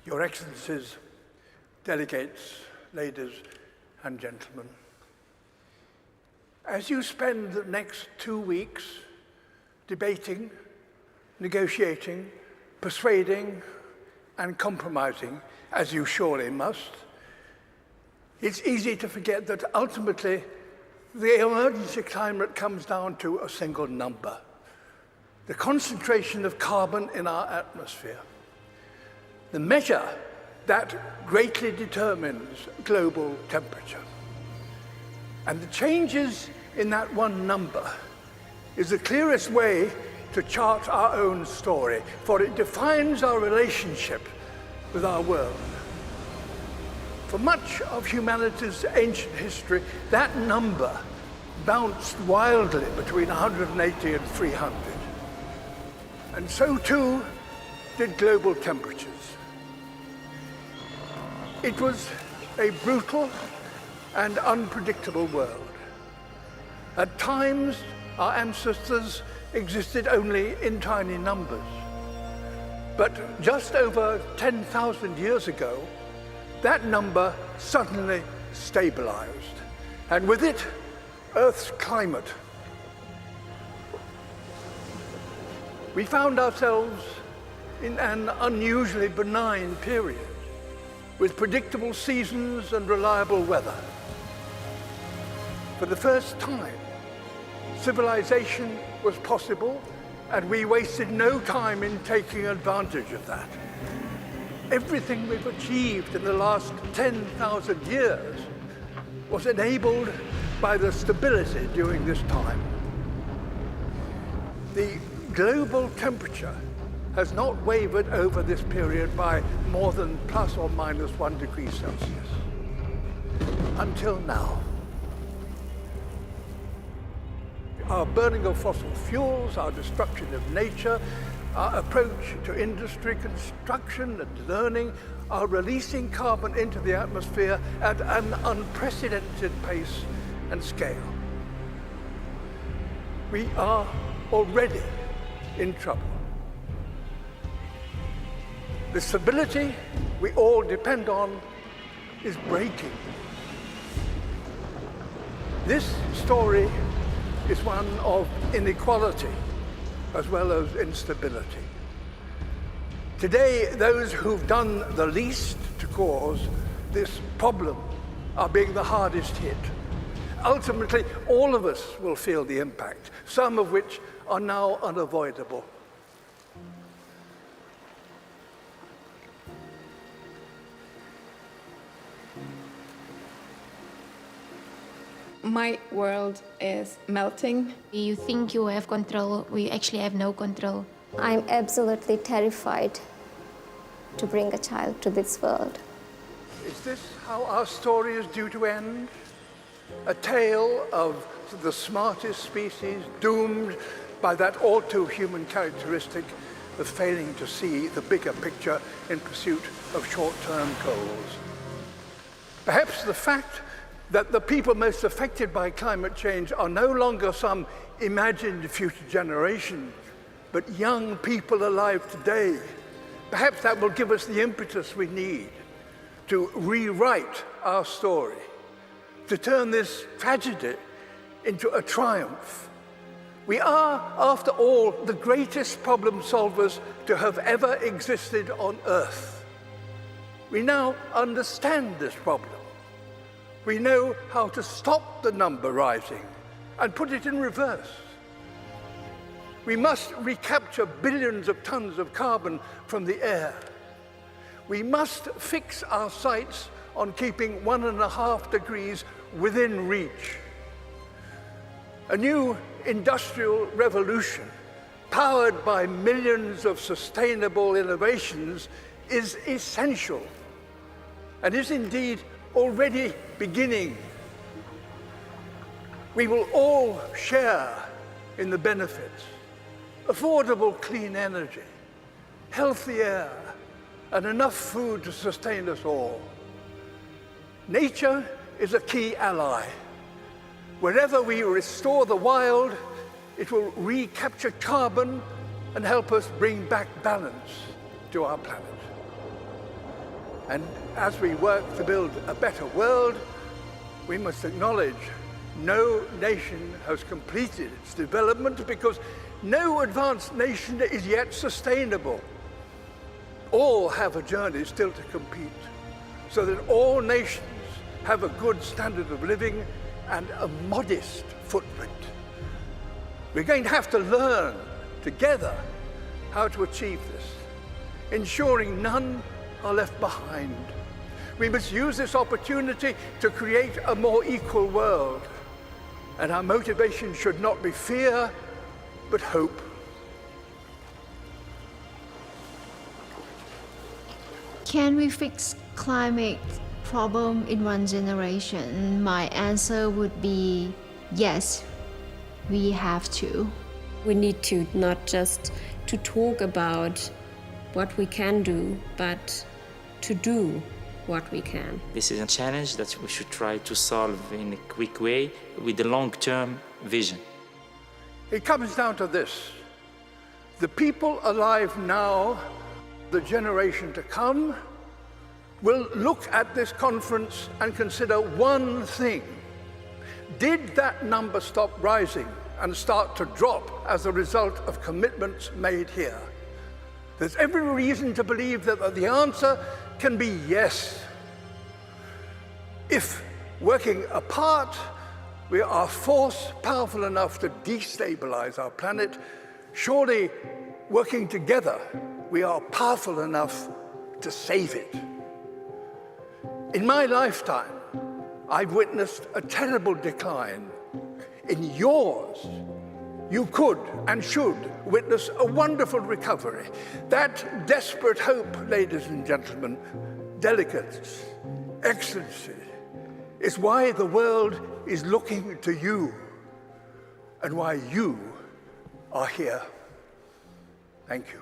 Your Excellencies, delegates, ladies and gentlemen, as you spend the next 2 weeks debating, negotiating, persuading, and compromising, as you surely must, it's easy to forget that ultimately the emergency climate comes down to a single number: the concentration of carbon in our atmosphere. The measure that greatly determines global temperature. And the changes in that one number is the clearest way to chart our own story, for it defines our relationship with our world. For much of humanity's ancient history, that number bounced wildly between 180 and 300. And so too did global temperatures. It was a brutal and unpredictable world. At times, our ancestors existed only in tiny numbers. But just over 10,000 years ago, that number suddenly stabilized, and with it, Earth's climate. We found ourselves in an unusually benign period, with predictable seasons and reliable weather. For the first time, civilization was possible, and we wasted no time in taking advantage of that. Everything we've achieved in the last 10,000 years was enabled by the stability during this time. The global temperature has not wavered over this period by more than plus or minus 1 degree Celsius. Until now. Our burning of fossil fuels, our destruction of nature, our approach to industry, construction, and learning are releasing carbon into the atmosphere at an unprecedented pace and scale. We are already in trouble. The stability we all depend on is breaking. This story is one of inequality as well as instability. Today, those who've done the least to cause this problem are being the hardest hit. Ultimately, all of us will feel the impact, some of which are now unavoidable. My world is melting. You think you have control, we actually have no control. I'm absolutely terrified to bring a child to this world. Is this how our story is due to end? A tale of the smartest species doomed by that all too human characteristic of failing to see the bigger picture in pursuit of short-term goals. Perhaps the fact that the people most affected by climate change are no longer some imagined future generation, but young people alive today. Perhaps that will give us the impetus we need to rewrite our story, to turn this tragedy into a triumph. We are, after all, the greatest problem solvers to have ever existed on Earth. We now understand this problem. We know how to stop the number rising and put it in reverse. We must recapture billions of tons of carbon from the air. We must fix our sights on keeping 1.5 degrees within reach. A new industrial revolution, powered by millions of sustainable innovations, is essential and is indeed already beginning. We will all share in the benefits: affordable clean energy, healthy air, and enough food to sustain us all. Nature is a key ally. Wherever we restore the wild, it will recapture carbon and help us bring back balance to our planet. And as we work to build a better world, we must acknowledge no nation has completed its development because no advanced nation is yet sustainable. All have a journey still to compete, so that all nations have a good standard of living and a modest footprint. We're going to have to learn together how to achieve this, ensuring none are left behind. We must use this opportunity to create a more equal world, and our motivation should not be fear, but hope. Can we fix climate problem in one generation? My answer would be yes, we have to. We need to not just to talk about what we can do, but to do what we can. This is a challenge that we should try to solve in a quick way with a long-term vision. It comes down to this: the people alive now, the generation to come, will look at this conference and consider one thing. Did that number stop rising and start to drop as a result of commitments made here? There's every reason to believe that the answer can be yes. If, working apart, we are a force powerful enough to destabilize our planet, surely working together, we are powerful enough to save it. In my lifetime, I've witnessed a terrible decline. In yours, you could and should witness a wonderful recovery. That desperate hope, ladies and gentlemen, delegates, excellency, is why the world is looking to you and why you are here. Thank you.